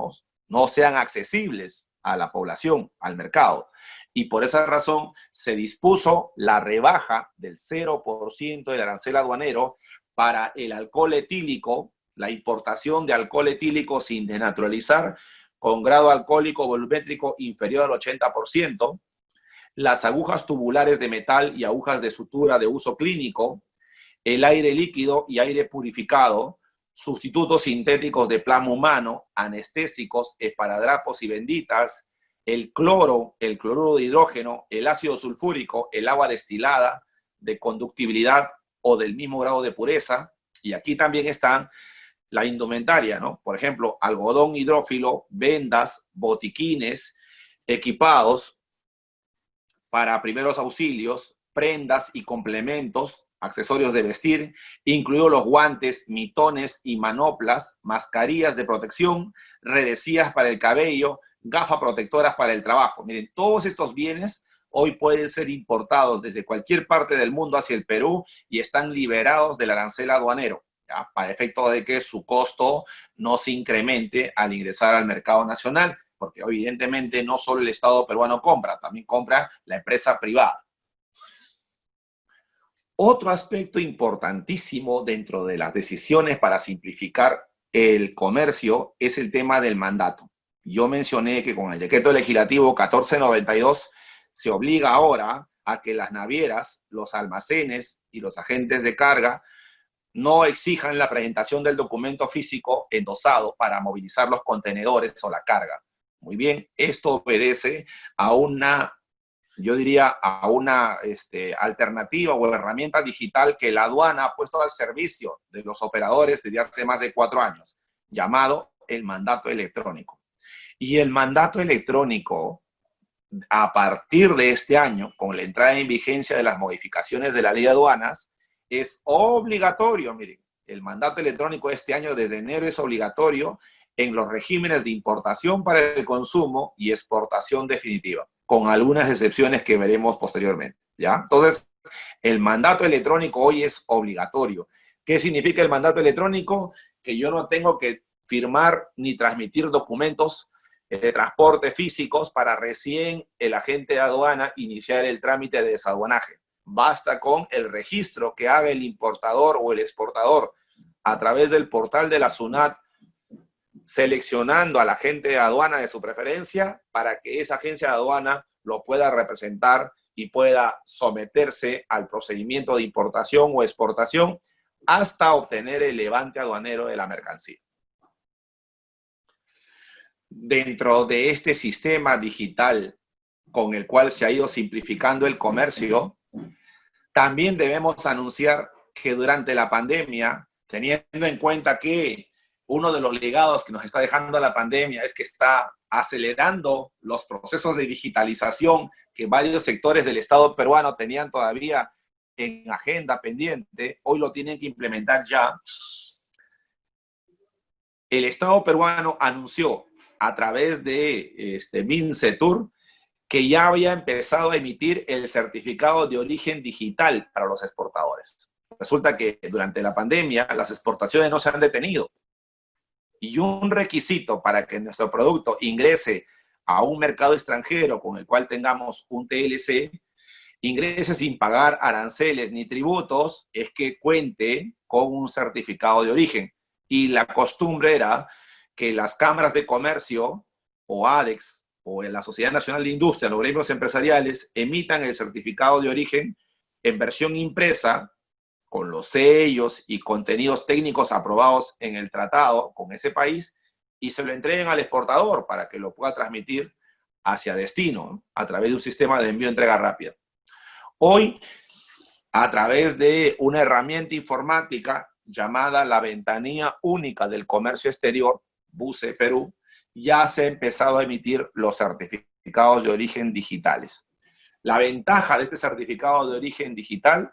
no sean accesibles a la población, al mercado. Y por esa razón se dispuso la rebaja del 0% del arancel aduanero para el alcohol etílico, la importación de alcohol etílico sin desnaturalizar, con grado alcohólico volumétrico inferior al 80%, las agujas tubulares de metal y agujas de sutura de uso clínico, el aire líquido y aire purificado, sustitutos sintéticos de plasma humano, anestésicos, esparadrapos y benditas, el cloro, el cloruro de hidrógeno, el ácido sulfúrico, el agua destilada de conductibilidad o del mismo grado de pureza. Y aquí también están la indumentaria, ¿no? Por ejemplo, algodón hidrófilo, vendas, botiquines, equipados para primeros auxilios, prendas y complementos, accesorios de vestir, incluidos los guantes, mitones y manoplas, mascarillas de protección, redecillas para el cabello, gafas protectoras para el trabajo. Miren, todos estos bienes hoy pueden ser importados desde cualquier parte del mundo hacia el Perú y están liberados del arancel aduanero, ¿ya?, para efecto de que su costo no se incremente al ingresar al mercado nacional, porque evidentemente no solo el Estado peruano compra, también compra la empresa privada. Otro aspecto importantísimo dentro de las decisiones para simplificar el comercio es el tema del mandato. Yo mencioné que con el decreto legislativo 1492 se obliga ahora a que las navieras, los almacenes y los agentes de carga no exijan la presentación del documento físico endosado para movilizar los contenedores o la carga. Muy bien, esto obedece a una yo diría, a una alternativa o herramienta digital que la aduana ha puesto al servicio de los operadores desde hace más de 4 años, llamado el mandato electrónico. Y el mandato electrónico, a partir de este año, con la entrada en vigencia de las modificaciones de la ley de aduanas, es obligatorio. Miren, el mandato electrónico este año, desde enero, es obligatorio en los regímenes de importación para el consumo y exportación definitiva, con algunas excepciones que veremos posteriormente, ¿ya? Entonces, el mandato electrónico hoy es obligatorio. ¿Qué significa el mandato electrónico? Que yo no tengo que firmar ni transmitir documentos de transporte físicos para recién el agente de aduana iniciar el trámite de desaduanaje. Basta con el registro que haga el importador o el exportador a través del portal de la SUNAT, seleccionando al agente de aduana de su preferencia para que esa agencia de aduana lo pueda representar y pueda someterse al procedimiento de importación o exportación hasta obtener el levante aduanero de la mercancía. Dentro de este sistema digital con el cual se ha ido simplificando el comercio, también debemos anunciar que durante la pandemia, teniendo en cuenta que uno de los legados que nos está dejando la pandemia es que está acelerando los procesos de digitalización que varios sectores del Estado peruano tenían todavía en agenda pendiente, hoy lo tienen que implementar ya. El Estado peruano anunció a través de Mincetur que ya había empezado a emitir el certificado de origen digital para los exportadores. Resulta que durante la pandemia las exportaciones no se han detenido. Y un requisito para que nuestro producto ingrese a un mercado extranjero con el cual tengamos un TLC, ingrese sin pagar aranceles ni tributos, es que cuente con un certificado de origen. Y la costumbre era que las cámaras de comercio o ADEX o en la Sociedad Nacional de Industria, los gremios empresariales, emitan el certificado de origen en versión impresa con los sellos y contenidos técnicos aprobados en el tratado con ese país y se lo entreguen al exportador para que lo pueda transmitir hacia destino, ¿no? A través de un sistema de envío-entrega rápida. Hoy, a través de una herramienta informática llamada la Ventanilla Única del Comercio Exterior, BUCE Perú, ya se ha empezado a emitir los certificados de origen digitales. La ventaja de este certificado de origen digital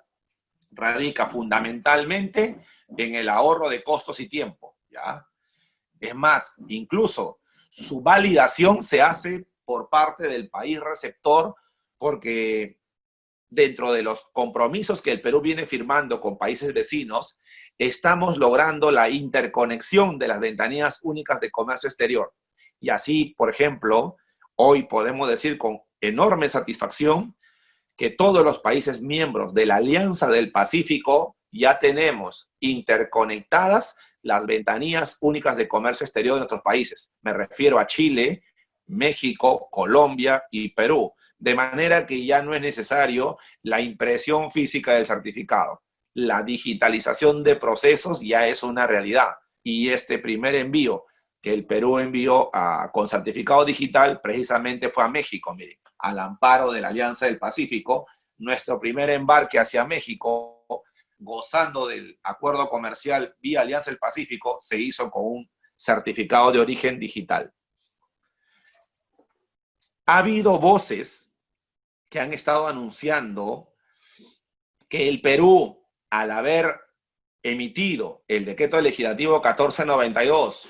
radica fundamentalmente en el ahorro de costos y tiempo, ¿ya? Es más, incluso su validación se hace por parte del país receptor porque dentro de los compromisos que el Perú viene firmando con países vecinos, estamos logrando la interconexión de las ventanillas únicas de comercio exterior. Y así, por ejemplo, hoy podemos decir con enorme satisfacción que todos los países miembros de la Alianza del Pacífico ya tenemos interconectadas las ventanillas únicas de comercio exterior de nuestros países. Me refiero a Chile, México, Colombia y Perú. De manera que ya no es necesario la impresión física del certificado. La digitalización de procesos ya es una realidad. Y este primer envío que el Perú envió con certificado digital precisamente fue a México, miren, al amparo de la Alianza del Pacífico. Nuestro primer embarque hacia México, gozando del acuerdo comercial vía Alianza del Pacífico, se hizo con un certificado de origen digital. Ha habido voces que han estado anunciando que el Perú, al haber emitido el decreto legislativo 1492,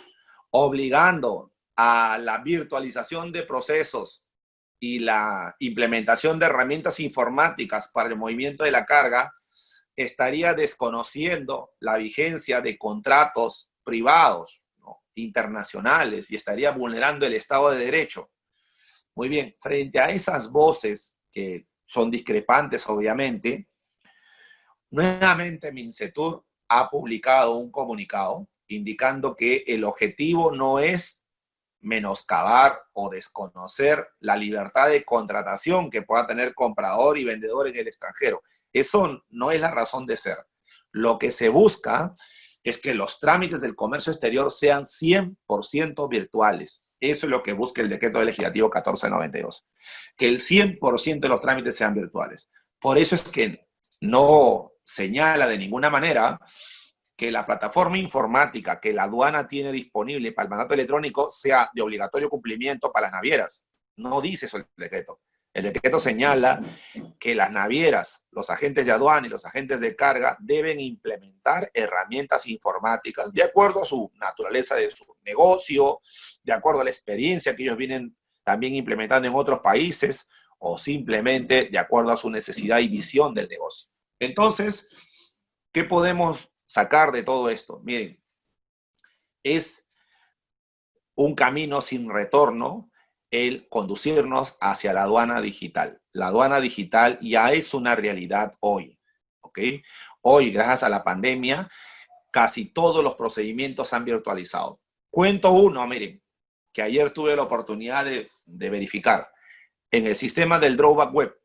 obligando a la virtualización de procesos y la implementación de herramientas informáticas para el movimiento de la carga, estaría desconociendo la vigencia de contratos privados, ¿no?, internacionales, y estaría vulnerando el Estado de Derecho. Muy bien, frente a esas voces que son discrepantes, obviamente, nuevamente Mincetur ha publicado un comunicado indicando que el objetivo no es menoscabar o desconocer la libertad de contratación que pueda tener comprador y vendedor en el extranjero. Eso no es la razón de ser. Lo que se busca es que los trámites del comercio exterior sean 100% virtuales. Eso es lo que busca el decreto legislativo 1492, que el 100% de los trámites sean virtuales. Por eso es que no señala de ninguna manera que la plataforma informática que la aduana tiene disponible para el mandato electrónico sea de obligatorio cumplimiento para las navieras. No dice eso el decreto. El decreto señala que las navieras, los agentes de aduana y los agentes de carga deben implementar herramientas informáticas de acuerdo a su naturaleza de su negocio, de acuerdo a la experiencia que ellos vienen también implementando en otros países o simplemente de acuerdo a su necesidad y visión del negocio. Entonces, ¿qué podemos sacar de todo esto? Miren, es un camino sin retorno el conducirnos hacia la aduana digital. La aduana digital ya es una realidad hoy, ¿ok? Hoy, gracias a la pandemia, casi todos los procedimientos se han virtualizado. Cuento uno, miren, que ayer tuve la oportunidad de verificar. En el sistema del drawback web,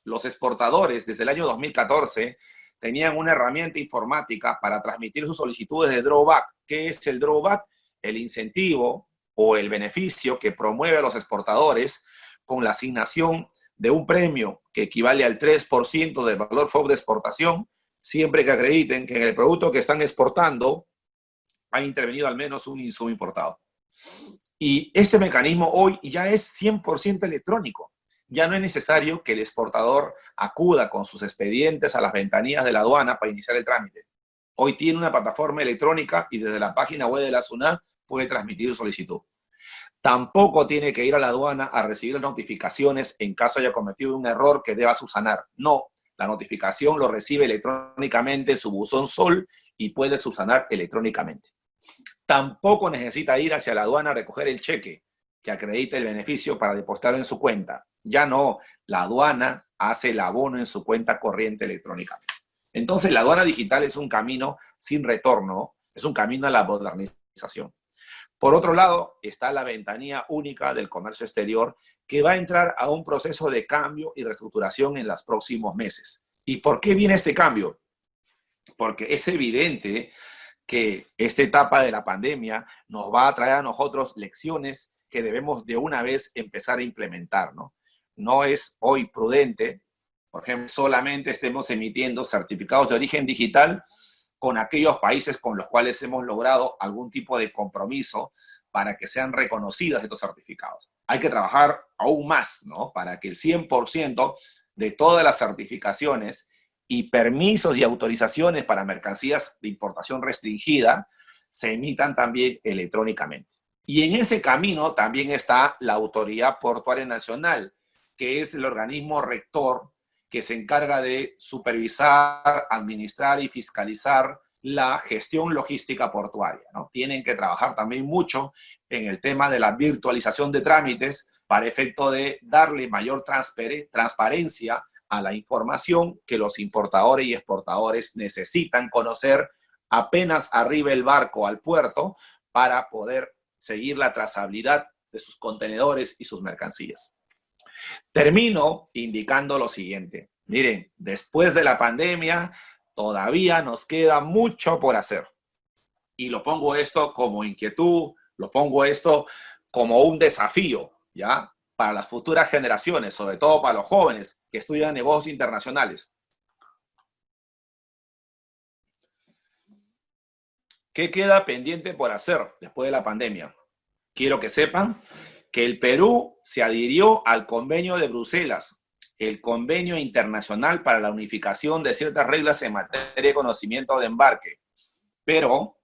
los exportadores desde el año 2014 tenían una herramienta informática para transmitir sus solicitudes de drawback. ¿Qué es el drawback? El incentivo o el beneficio que promueve a los exportadores con la asignación de un premio que equivale al 3% del valor FOB de exportación, siempre que acrediten que en el producto que están exportando ha intervenido al menos un insumo importado. Y este mecanismo hoy ya es 100% electrónico. Ya no es necesario que el exportador acuda con sus expedientes a las ventanillas de la aduana para iniciar el trámite. Hoy tiene una plataforma electrónica y desde la página web de la SUNAT puede transmitir su solicitud. Tampoco tiene que ir a la aduana a recibir las notificaciones en caso haya cometido un error que deba subsanar. No, la notificación lo recibe electrónicamente en su buzón SOL y puede subsanar electrónicamente. Tampoco necesita ir hacia la aduana a recoger el cheque que acredita el beneficio para depositarlo en su cuenta. Ya no, la aduana hace el abono en su cuenta corriente electrónicamente. Entonces, la aduana digital es un camino sin retorno, es un camino a la modernización. Por otro lado, está la ventanilla única del comercio exterior, que va a entrar a un proceso de cambio y reestructuración en los próximos meses. ¿Y por qué viene este cambio? Porque es evidente que esta etapa de la pandemia nos va a traer a nosotros lecciones que debemos de una vez empezar a implementar, ¿no? No es hoy prudente, por ejemplo, solamente estemos emitiendo certificados de origen digital con aquellos países con los cuales hemos logrado algún tipo de compromiso para que sean reconocidos estos certificados. Hay que trabajar aún más, ¿no? Para que el 100% de todas las certificaciones y permisos y autorizaciones para mercancías de importación restringida se emitan también electrónicamente. Y en ese camino también está la Autoridad Portuaria Nacional, que es el organismo rector que se encarga de supervisar, administrar y fiscalizar la gestión logística portuaria, ¿no? Tienen que trabajar también mucho en el tema de la virtualización de trámites para efecto de darle mayor transparencia a la información que los importadores y exportadores necesitan conocer apenas arribe el barco al puerto para poder seguir la trazabilidad de sus contenedores y sus mercancías. Termino indicando lo siguiente. Miren, después de la pandemia todavía nos queda mucho por hacer. Y lo pongo esto como inquietud, lo pongo esto como un desafío, ¿ya? Para las futuras generaciones, sobre todo para los jóvenes que estudian negocios internacionales. ¿Qué queda pendiente por hacer después de la pandemia? Quiero que sepan que el Perú se adhirió al Convenio de Bruselas, el Convenio Internacional para la Unificación de ciertas reglas en materia de conocimiento de embarque. Pero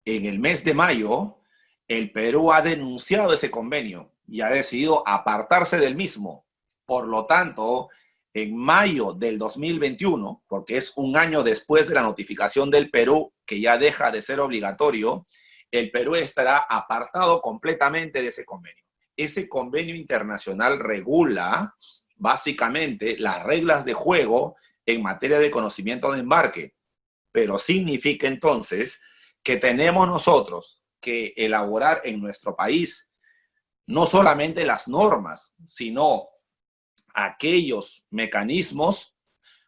en el mes de mayo, el Perú ha denunciado ese convenio y ha decidido apartarse del mismo. Por lo tanto, en mayo del 2021, porque es un año después de la notificación del Perú, que ya deja de ser obligatorio, el Perú estará apartado completamente de ese convenio. Ese convenio internacional regula básicamente las reglas de juego en materia de conocimiento de embarque, pero significa entonces que tenemos nosotros que elaborar en nuestro país no solamente las normas, sino aquellos mecanismos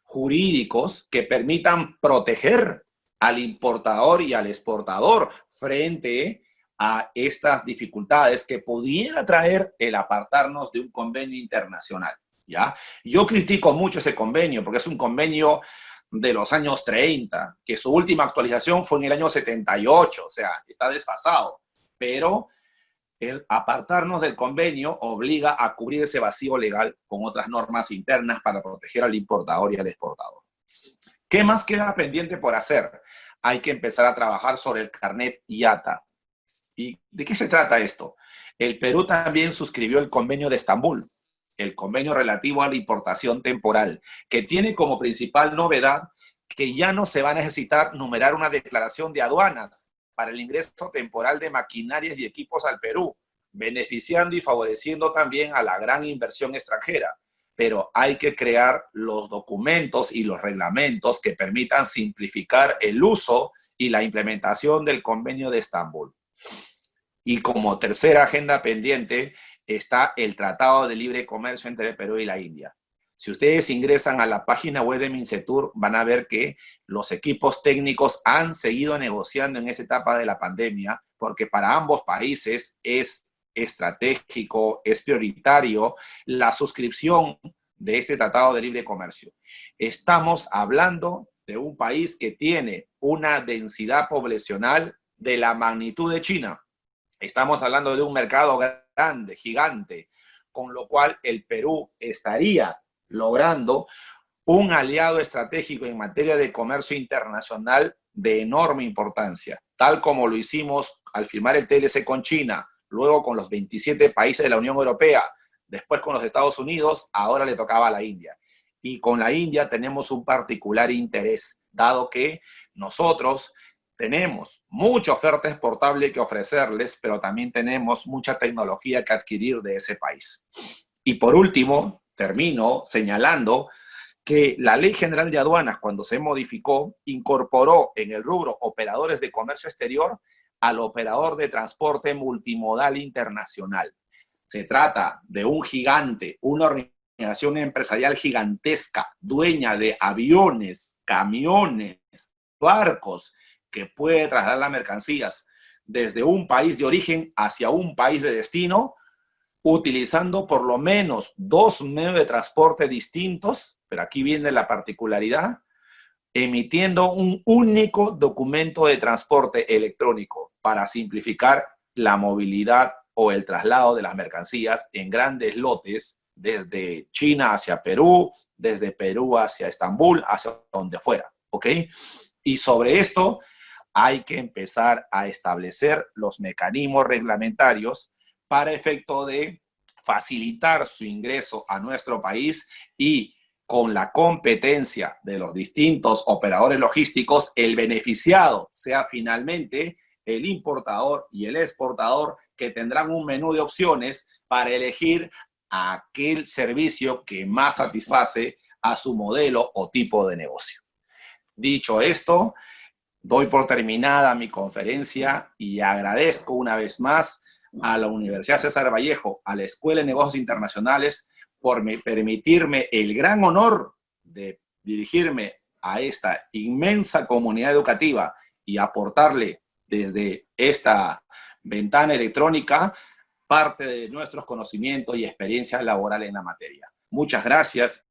jurídicos que permitan proteger al importador y al exportador frente a estas dificultades que pudiera traer el apartarnos de un convenio internacional, ¿ya? Yo critico mucho ese convenio porque es un convenio de los años 30, que su última actualización fue en el año 78, o sea, está desfasado, pero el apartarnos del convenio obliga a cubrir ese vacío legal con otras normas internas para proteger al importador y al exportador. ¿Qué más queda pendiente por hacer? Hay que empezar a trabajar sobre el carnet IATA. ¿Y de qué se trata esto? El Perú también suscribió el convenio de Estambul, el convenio relativo a la importación temporal, que tiene como principal novedad que ya no se va a necesitar numerar una declaración de aduanas para el ingreso temporal de maquinarias y equipos al Perú, beneficiando y favoreciendo también a la gran inversión extranjera. Pero hay que crear los documentos y los reglamentos que permitan simplificar el uso y la implementación del convenio de Estambul. Y como tercera agenda pendiente está el Tratado de Libre Comercio entre el Perú y la India. Si ustedes ingresan a la página web de Mincetur, van a ver que los equipos técnicos han seguido negociando en esta etapa de la pandemia, porque para ambos países es estratégico, es prioritario la suscripción de este Tratado de Libre Comercio. Estamos hablando de un país que tiene una densidad poblacional de la magnitud de China. Estamos hablando de un mercado grande, gigante, con lo cual el Perú estaría logrando un aliado estratégico en materia de comercio internacional de enorme importancia, tal como lo hicimos al firmar el TLC con China, luego con los 27 países de la Unión Europea, después con los Estados Unidos, ahora le tocaba a la India. Y con la India tenemos un particular interés, dado que nosotros tenemos mucha oferta exportable que ofrecerles, pero también tenemos mucha tecnología que adquirir de ese país. Y por último, termino señalando que la Ley General de Aduanas, cuando se modificó, incorporó en el rubro operadores de comercio exterior al operador de transporte multimodal internacional. Se trata de un gigante, una organización empresarial gigantesca, dueña de aviones, camiones, barcos, que puede trasladar las mercancías desde un país de origen hacia un país de destino, utilizando por lo menos 2 medios de transporte distintos, pero aquí viene la particularidad, emitiendo un único documento de transporte electrónico para simplificar la movilidad o el traslado de las mercancías en grandes lotes desde China hacia Perú, desde Perú hacia Estambul, hacia donde fuera, ¿ok? Y sobre esto hay que empezar a establecer los mecanismos reglamentarios para efecto de facilitar su ingreso a nuestro país y con la competencia de los distintos operadores logísticos, el beneficiado sea finalmente el importador y el exportador, que tendrán un menú de opciones para elegir aquel servicio que más satisface a su modelo o tipo de negocio. Dicho esto, doy por terminada mi conferencia y agradezco una vez más a la Universidad César Vallejo, a la Escuela de Negocios Internacionales, por permitirme el gran honor de dirigirme a esta inmensa comunidad educativa y aportarle desde esta ventana electrónica parte de nuestros conocimientos y experiencias laborales en la materia. Muchas gracias